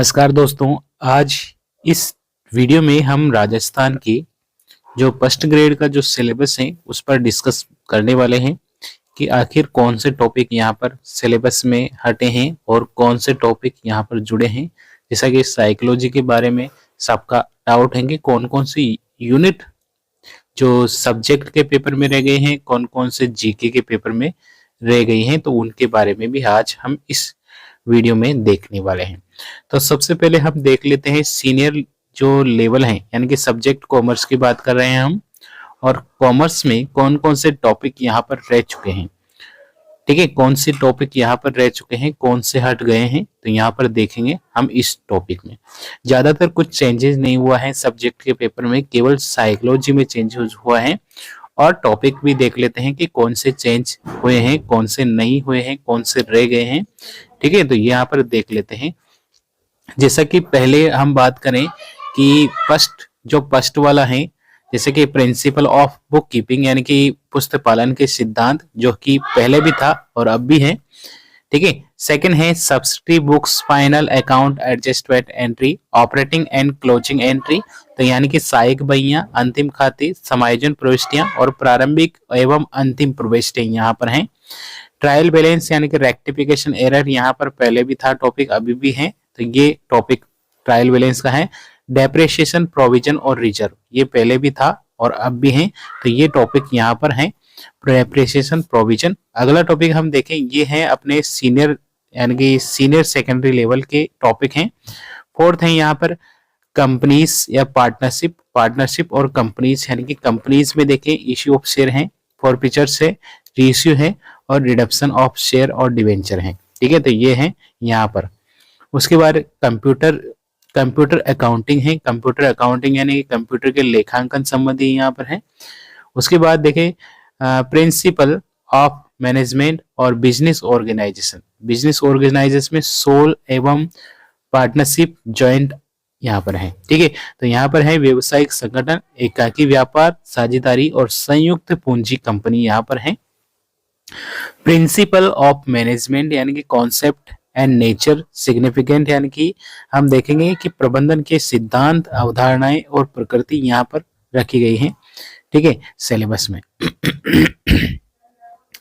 नमस्कार दोस्तों। आज इस वीडियो में हम राजस्थान की जो फर्स्ट ग्रेड का जो सिलेबस है उस पर डिस्कस करने वाले हैं कि आखिर कौन से टॉपिक यहाँ पर सिलेबस में हटे हैं और कौन से टॉपिक यहाँ पर जुड़े हैं। जैसा कि साइकोलॉजी के बारे में सबका डाउट है कि कौन कौन सी यूनिट जो सब्जेक्ट के पेपर में रह गए हैं, कौन कौन से जीके के पेपर में रह गई हैं, तो उनके बारे में भी आज हम इस वीडियो में देखने वाले हैं। तो सबसे पहले हम देख लेते हैं सीनियर जो लेवल है, यानी कि सब्जेक्ट कॉमर्स की बात कर रहे हैं हम, और कॉमर्स में कौन कौन से टॉपिक यहाँ पर रह चुके हैं। ठीक है, कौन से टॉपिक यहाँ पर रह चुके हैं, कौन से हट गए हैं, तो यहाँ पर देखेंगे हम इस टॉपिक में। ज्यादातर कुछ चेंजेस नहीं हुआ है सब्जेक्ट के पेपर में, केवल साइकोलॉजी में चेंजेस हुआ है। और टॉपिक भी देख लेते हैं कि कौन से चेंज हुए हैं, कौन से नहीं हुए हैं, कौन से रह गए हैं। ठीक है, तो यहाँ पर देख लेते हैं। जैसा कि पहले हम बात करें कि फर्स्ट वाला है, जैसे कि प्रिंसिपल ऑफ बुक कीपिंग, यानी कि पुस्तक पालन के सिद्धांत, जो कि पहले भी था और अब भी है। ठीक है, सेकंड है subsidy books, final account, adjustment entry, operating and closing entry, तो यानी कि सहायक बहियां, अंतिम खाते, समायोजन प्रविष्टियां और प्रारंभिक एवं अंतिम प्रविष्टियां यहाँ पर हैं। ट्रायल बैलेंस यानी कि रेक्टिफिकेशन एरर, यहाँ पर पहले भी था टॉपिक, अभी भी है, तो ये टॉपिक ट्रायल बैलेंस का है। डेप्रिसिएशन, प्रोविजन और रिजर्व, ये पहले भी था और अब भी है, तो ये टॉपिक यहाँ पर है। Depreciation, provision. अगला टॉपिक हम देखें, ये है अपने सीनियर यानी कि सीनियर सेकेंडरी लेवल के टॉपिक हैं। फोर्थ है यहाँ पर कंपनीज या पार्टनरशिप और कंपनीज, यानी कि कंपनीज में देखें इश्यू ऑफ शेयर है, फॉरफीचर्स है, रीइश्यू है और रिडक्शन ऑफ शेयर और डिवेंचर है। ठीक है, तो ये है यहाँ पर। उसके बाद कंप्यूटर अकाउंटिंग है, कंप्यूटर अकाउंटिंग यानी कंप्यूटर के लेखांकन संबंधी यहाँ पर है। उसके बाद देखें प्रिंसिपल ऑफ मैनेजमेंट और बिजनेस ऑर्गेनाइजेशन में सोल एवं पार्टनरशिप जॉइंट यहाँ पर है। ठीक है, तो यहाँ पर है व्यवसायिक संगठन, एकाकी व्यापार, साझेदारी और संयुक्त पूंजी कंपनी यहाँ पर है। प्रिंसिपल ऑफ मैनेजमेंट यानी कि कॉन्सेप्ट एंड नेचर सिग्निफिकेंट, यानी कि हम देखेंगे कि प्रबंधन के सिद्धांत, अवधारणाएं और प्रकृति यहाँ पर रखी गई है। ठीक है, सिलेबस में।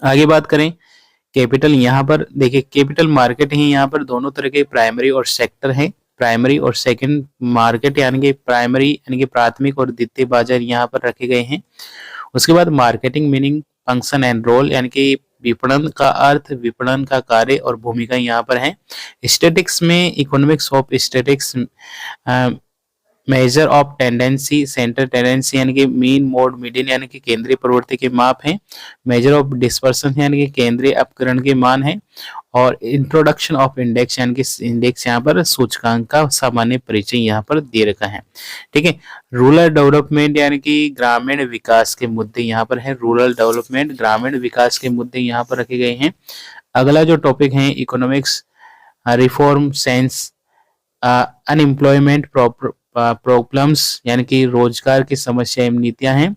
आगे बात करें कैपिटल, यहाँ पर देखिए कैपिटल मार्केट है, यहाँ पर दोनों तरह के प्राइमरी और सेक्टर है। प्राइमरी और सेकंड मार्केट यानी कि प्राइमरी यानी कि प्राथमिक और द्वितीय बाजार यहाँ पर रखे गए हैं। उसके बाद marketing meaning, function and role, यानी कि विपणन का अर्थ, विपणन का कार्य और भूमिका यहाँ पर है। स्टैटिक्स में economics of statics, measure of tendency, centre tendency यानी कि मीन, मोड, मीडियन यानी कि केंद्रीय प्रवृत्ति के माप है। मेजर ऑफ डिस्पर्सन यानी कि केंद्रीय अपकरण के मान है। और इंट्रोडक्शन ऑफ इंडेक्स यानी कि इंडेक्स यहाँ पर सूचकांक का सामान्य परिचय यहाँ पर दे रखा है। ठीक है, रूरल डेवलपमेंट यानी कि ग्रामीण विकास के मुद्दे यहाँ पर है। रूरल डेवलपमेंट, ग्रामीण विकास के मुद्दे यहाँ पर रखे गए हैं। अगला जो टॉपिक है economics reform sense, unemployment problems यानी कि रोजगार की समस्या एवं नीतियां हैं।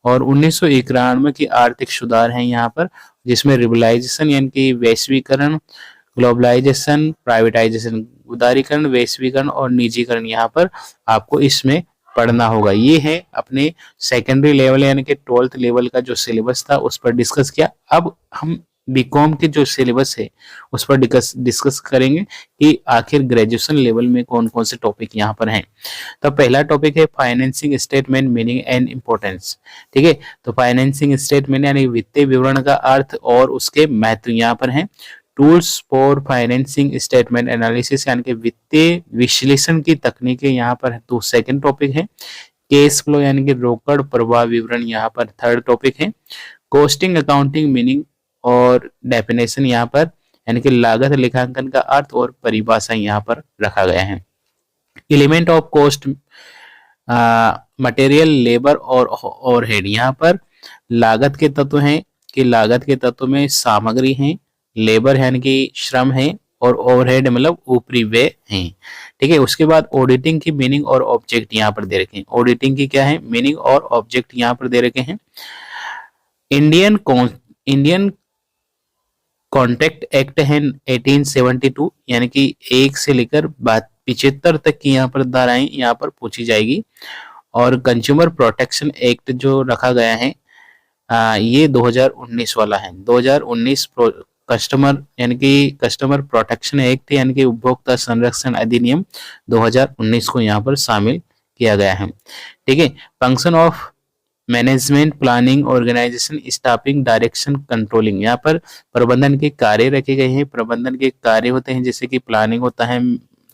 और 1991 की आर्थिक सुधार है यहाँ पर, जिसमें रिबलाइजेशन यानी कि वैश्वीकरण, ग्लोबलाइजेशन, प्राइवेटाइजेशन, उदारीकरण, वैश्वीकरण और निजीकरण यहाँ पर आपको इसमें पढ़ना होगा। ये है अपने सेकेंडरी लेवल यानी कि 12th लेवल का जो सिलेबस था उस पर डिस्कस किया। अब हम बीकॉम के जो सिलेबस है उस पर डिस्कस करेंगे कि आखिर ग्रेजुएशन लेवल में कौन कौन से टॉपिक यहाँ पर हैं। तो पहला टॉपिक है financing statement meaning and importance. ठीक है, तो फाइनेंसिंग स्टेटमेंट यानी वित्तीय विवरण का अर्थ और उसके महत्व यहाँ पर है। Tools for financing statement analysis यानी कि वित्तीय विश्लेषण की तकनीकें यहाँ पर है, तो सेकंड टॉपिक है। कैश फ्लो यानी कि रोकड़ प्रवाह विवरण यहाँ पर थर्ड टॉपिक है। कॉस्टिंग अकाउंटिंग मीनिंग और डेफिनेशन यहाँ पर यानी कि लागत लेखांकन का अर्थ और परिभाषा यहाँ पर रखा गया है। Element of cost, material, labour और ओवरहेड, यहाँ पर लागत के तत्व हैं कि लागत के तत्व में सामग्री है, लेबर यानी कि श्रम है और ओवरहेड मतलब ऊपरी व्यय हैं। ठीक है, उसके बाद ऑडिटिंग की मीनिंग और ऑब्जेक्ट यहाँ पर दे रखे हैं। ऑडिटिंग की क्या है मीनिंग और ऑब्जेक्ट यहाँ पर दे रखे हैं। इंडियन कॉन्ट्रैक्ट एक्ट है 1872 यानी कि 1 से लेकर 75 तक की यहाँ पर धाराएं यहाँ पर पूछी जाएगी। और कंज्यूमर प्रोटेक्शन एक्ट जो रखा गया है ये 2019 वाला है। 2019 कस्टमर यानी कि कस्टमर प्रोटेक्शन एक्ट यानी कि उपभोक्ता संरक्षण अधिनियम 2019 को यहाँ पर शामिल किया गया है। ठीक है। Function of management, planning, organisation, staffing, direction, controlling, यहाँ पर प्रबंधन के कार्य रखे गए हैं। प्रबंधन के कार्य होते हैं जैसे कि प्लानिंग होता है,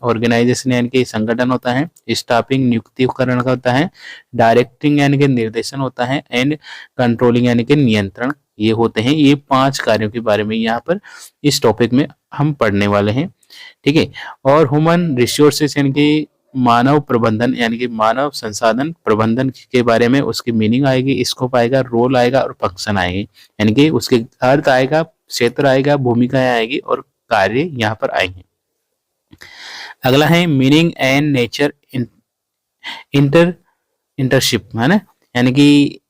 ऑर्गेनाइजेशन यानी कि संगठन होता है, स्टाफिंग नियुक्तिकरण का होता है, डायरेक्टिंग यानी कि निर्देशन होता है, एंड कंट्रोलिंग यानी कि नियंत्रण, ये होते हैं। ये 5 कार्यों के बारे में यहाँ पर इस टॉपिक में हम पढ़ने वाले हैं। ठीक है। और ह्यूमन रिसोर्सेस यानी कि मानव प्रबंधन यानी कि मानव संसाधन प्रबंधन के बारे में उसकी मीनिंग आएगी, स्कोप आएगा, रोल आएगा और फंक्शन आएगी, यानी कि उसके अर्थ आएगा, क्षेत्र आएगा, भूमिकाएं आएगी और कार्य यहाँ पर आएंगे। अगला है मीनिंग एंड नेचर इंटरशिप, है ना, यानी कि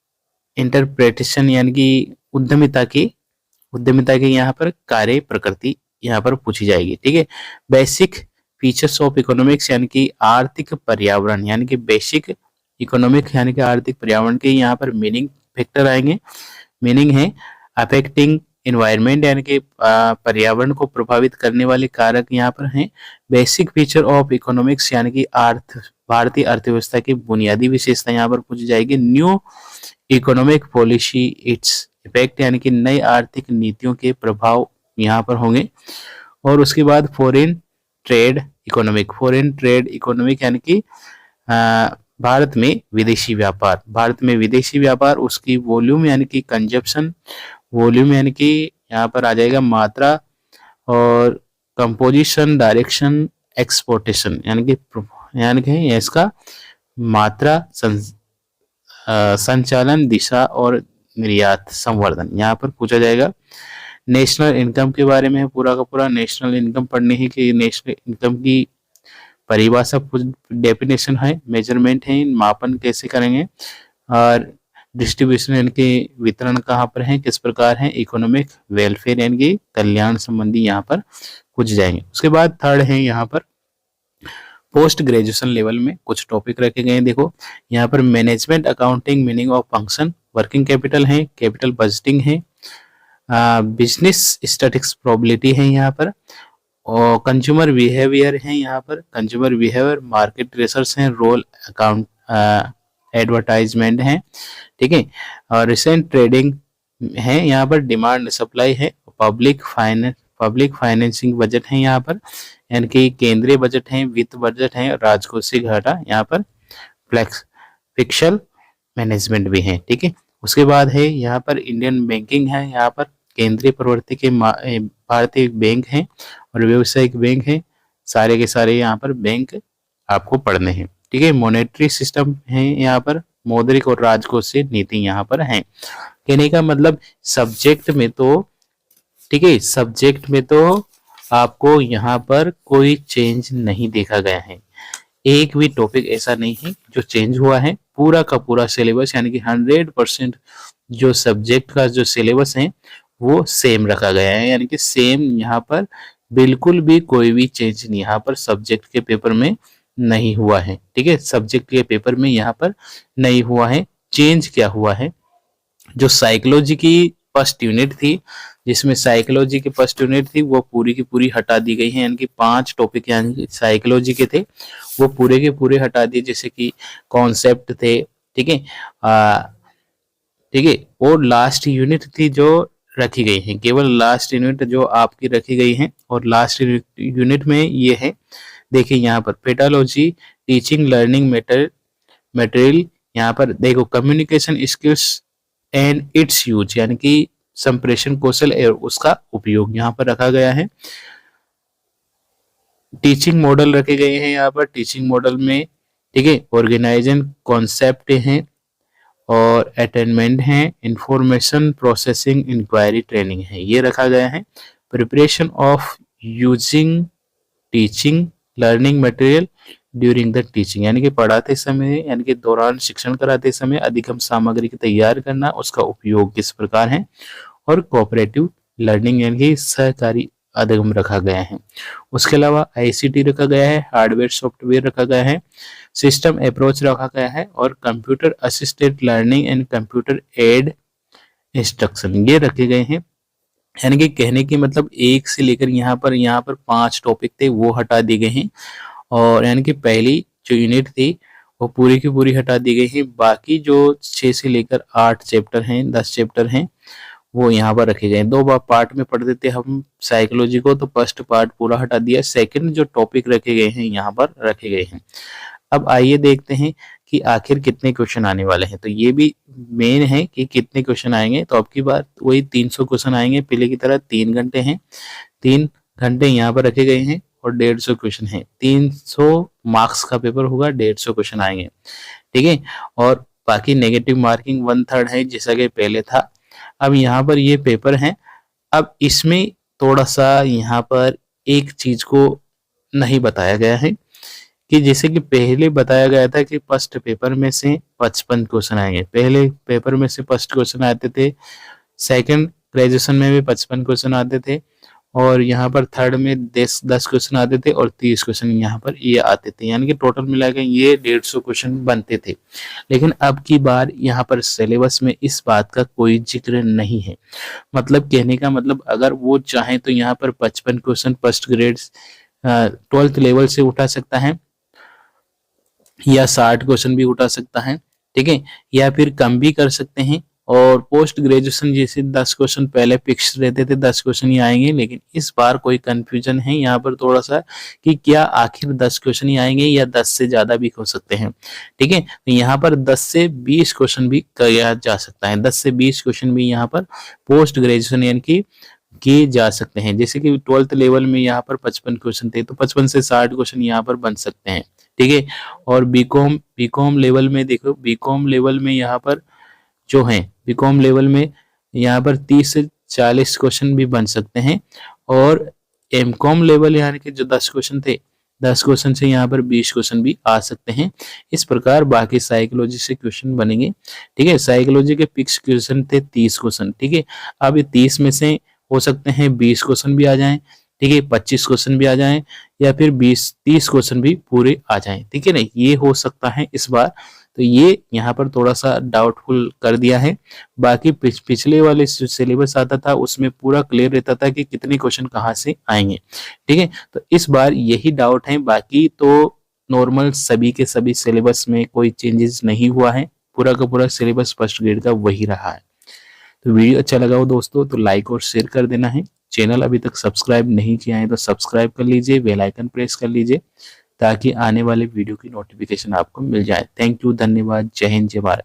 इंटरप्रिटेशन यानी कि उद्यमिता की यहाँ पर कार्य प्रकृति यहाँ पर पूछी जाएगी। ठीक है। बेसिक फीचर्स ऑफ इकोनॉमिक्स यानी कि आर्थिक पर्यावरण, यानी कि बेसिक इकोनॉमिक यानी कि आर्थिक पर्यावरण के यहाँ पर मीनिंग फैक्टर आएंगे। मीनिंग है अफेक्टिंग इन्वायरमेंट यानी कि पर्यावरण को प्रभावित करने वाले कारक यहाँ पर हैं। बेसिक फीचर ऑफ इकोनॉमिक्स यानी कि भारतीय अर्थव्यवस्था की बुनियादी विशेषता यहाँ पर पूछी जाएगी। New economic policy its effect यानी कि नई आर्थिक नीतियों के प्रभाव यहाँ पर होंगे। और उसके बाद फॉरेन ट्रेड इकोनॉमिक यानी कि भारत में विदेशी व्यापार, उसकी वॉल्यूम यानी कि कंजप्शन, वॉल्यूम यानी कि यहाँ पर आ जाएगा मात्रा, और कंपोजिशन, डायरेक्शन, एक्सपोर्टेशन यानी कि इसका मात्रा, संचालन, दिशा और निर्यात, संवर्धन यहाँ पर पूछा जाएगा। नेशनल इनकम के बारे में पूरा का पूरा नेशनल इनकम पढ़नी है कि नेशनल इनकम की परिभाषा, डेफिनेशन है, मेजरमेंट है, मापन कैसे करेंगे, और डिस्ट्रीब्यूशन यानी कि वितरण कहाँ पर है, किस प्रकार है, इकोनॉमिक वेलफेयर यानी कि कल्याण संबंधी यहाँ पर पूछ जाएंगे। उसके बाद थर्ड है यहाँ पर पोस्ट ग्रेजुएशन लेवल में कुछ टॉपिक रखे गए हैं। देखो यहाँ पर management accounting, meaning of function, working capital है, कैपिटल बजटिंग है, बिजनेस स्टैटिक्स प्रोबेबिलिटी है यहाँ पर, और कंज्यूमर बिहेवियर है यहाँ पर, कंज्यूमर बिहेवियर, मार्केट रिसर्च है, रोल अकाउंट एडवर्टाइजमेंट है। ठीक है। और रिसेंट ट्रेडिंग है यहाँ पर, डिमांड सप्लाई है, पब्लिक फाइनेंसिंग बजट है यहाँ पर, यानी कि केंद्रीय बजट है, वित्त बजट है, राजकोषीय घाटा यहाँ पर, फिक्सल मैनेजमेंट भी है। ठीक है। उसके बाद है यहाँ पर इंडियन बैंकिंग है, यहाँ पर केंद्रीय प्रवृत्ति के भारतीय बैंक है और व्यावसायिक बैंक है, सारे के सारे यहाँ पर बैंक आपको पढ़ने हैं। ठीक है। मॉनेटरी सिस्टम है यहाँ पर, मौद्रिक और राजकोषीय नीति यहाँ पर है। कहने का मतलब सब्जेक्ट में तो, ठीक है, सब्जेक्ट में तो आपको यहाँ पर कोई चेंज नहीं देखा गया है, एक भी टॉपिक ऐसा नहीं है जो चेंज हुआ है। पूरा का पूरा सिलेबस यानी कि 100% जो सब्जेक्ट का जो सिलेबस है वो सेम रखा गया है, यानी कि सेम, यहाँ पर बिल्कुल भी कोई भी चेंज नहीं यहाँ पर सब्जेक्ट के पेपर में नहीं हुआ है। ठीक है। सब्जेक्ट के पेपर में यहाँ पर नहीं हुआ है। चेंज क्या हुआ है, जो साइकोलॉजी की फर्स्ट यूनिट थी, जिसमें साइकोलॉजी की फर्स्ट यूनिट थी वो पूरी की पूरी हटा दी गई है, यानी कि 5 टॉपिक यानी कि साइकोलॉजी के थे वो पूरे के पूरे हटा दिए, जैसे कि कॉन्सेप्ट थे। ठीक है। ठीक है। और लास्ट यूनिट थी जो रखी गई है, केवल लास्ट यूनिट जो आपकी रखी गई है, और लास्ट यूनिट में ये है, देखिए यहाँ पर पेडागोजी, टीचिंग लर्निंग मटेरियल, यहाँ पर देखो communication skills and it's use, यानी कि संप्रेषण कौशल और उसका उपयोग यहाँ पर रखा गया है। टीचिंग मॉडल रखे गए हैं यहाँ पर, टीचिंग मॉडल में, ठीक है, ऑर्गेनाइजेशन कॉन्सेप्ट हैं और अटेनमेंट है, इंफॉर्मेशन प्रोसेसिंग, इंक्वायरी, ट्रेनिंग है, ये रखा गया है। Preparation of using teaching learning material during the teaching, यानी कि पढ़ाते समय यानी कि दौरान शिक्षण कराते समय अधिगम सामग्री की तैयार करना, उसका उपयोग किस प्रकार है। और कोऑपरेटिव लर्निंग यानी कि सहकारी अधिगम रखा गया है। उसके अलावा आईसीटी रखा गया है, हार्डवेयर सॉफ्टवेयर रखा गया है, सिस्टम अप्रोच रखा गया है और computer assisted learning and computer aid instruction ये रखे गए हैं। यानी कि कहने की मतलब एक से लेकर यहाँ पर 5 टॉपिक थे वो हटा दिए गए हैं और यानी कि पहली जो यूनिट थी वो पूरी की पूरी हटा दी गई है। बाकी जो 6 से लेकर 8 चैप्टर हैं, 10 चैप्टर हैं वो यहाँ पर रखे गए हैं। 2 पार्ट में पढ़ते थे हम साइकोलॉजी को, तो फर्स्ट पार्ट पूरा हटा दिया, सेकंड जो टॉपिक रखे गए हैं यहाँ पर रखे गए हैं। अब आइए देखते हैं कि आखिर कितने क्वेश्चन आने वाले हैं। तो ये भी मेन है कि कितने क्वेश्चन आएंगे। तो अब की बार वही 300 क्वेश्चन आएंगे, पहले की तरह 3 घंटे हैं, 3 घंटे यहाँ पर रखे गए हैं और 150 क्वेश्चन है। 300 मार्क्स का पेपर होगा, 150 क्वेश्चन आएंगे, ठीक है। और बाकी नेगेटिव मार्किंग 1/3 है जैसा कि पहले था। अब यहाँ पर ये पेपर है। अब इसमें थोड़ा सा यहाँ पर एक चीज को नहीं बताया गया है कि जैसे कि पहले बताया गया था कि फर्स्ट पेपर में से 55 क्वेश्चन आएंगे। पहले पेपर में से फर्स्ट क्वेश्चन आते थे, सेकंड ग्रेजुएशन में भी 55 क्वेश्चन आते थे और यहाँ पर थर्ड में 10 क्वेश्चन आते थे और 30 क्वेश्चन यहाँ पर ये आते थे, यानी कि टोटल मिला के ये 150 क्वेश्चन बनते थे। लेकिन अब की बार यहाँ पर सिलेबस में इस बात का कोई जिक्र नहीं है। मतलब कहने का मतलब अगर वो चाहे तो यहाँ पर 55 question first grade 12th level से उठा सकता है या 60 क्वेश्चन भी उठा सकता है, ठीक है, या फिर कम भी कर सकते हैं। और पोस्ट ग्रेजुएशन जैसे 10 क्वेश्चन पहले फिक्स रहते थे, 10 क्वेश्चन ही आएंगे, लेकिन इस बार कोई कंफ्यूजन है यहाँ पर थोड़ा सा कि क्या आखिर 10 क्वेश्चन ही आएंगे या 10 से ज्यादा भी हो सकते हैं, ठीक है। तो यहाँ पर 10 से 20 क्वेश्चन भी किया जा सकता है, 10 से 20 क्वेश्चन भी यहाँ पर पोस्ट ग्रेजुएशन यानी कि किए जा सकते हैं। जैसे कि 12th लेवल में यहाँ पर 55 क्वेश्चन थे, तो 55 से 60 क्वेश्चन यहाँ पर बन सकते हैं, ठीक है। और बीकॉम लेवल में देखो, बीकॉम लेवल में यहाँ पर जो है, बीकॉम लेवल में यहाँ पर 30 से 40 क्वेश्चन भी बन सकते हैं। और एमकॉम लेवल यानी कि जो 10 क्वेश्चन थे, 10 क्वेश्चन से यहाँ पर 20 क्वेश्चन भी आ सकते हैं। इस प्रकार बाकी साइकोलॉजी से क्वेश्चन बनेंगे, ठीक है। साइकोलॉजी के फिक्स क्वेश्चन थे 30 क्वेश्चन, ठीक है। अब 30 में से हो सकते हैं 20 क्वेश्चन भी आ जाएं, ठीक है, 25 क्वेश्चन भी आ जाएं या फिर 20-30 क्वेश्चन भी पूरे आ जाएं, ठीक है ना, ये हो सकता है इस बार। तो ये यहाँ पर थोड़ा सा डाउटफुल कर दिया है। बाकी पिछले वाले सिलेबस आता था उसमें पूरा क्लियर रहता था कि कितने क्वेश्चन कहाँ से आएंगे, ठीक है। तो इस बार यही डाउट है, बाकी तो नॉर्मल सभी के सभी सिलेबस में कोई चेंजेस नहीं हुआ है, पूरा का पूरा सिलेबस फर्स्ट ग्रेड का वही रहा है। तो वीडियो अच्छा लगा हो दोस्तों तो लाइक और शेयर कर देना है। चैनल अभी तक सब्सक्राइब नहीं किया है तो सब्सक्राइब कर लीजिए, बेल आइकन प्रेस कर लीजिए ताकि आने वाले वीडियो की नोटिफिकेशन आपको मिल जाए। थैंक यू, धन्यवाद, जय हिंद, जय भारत।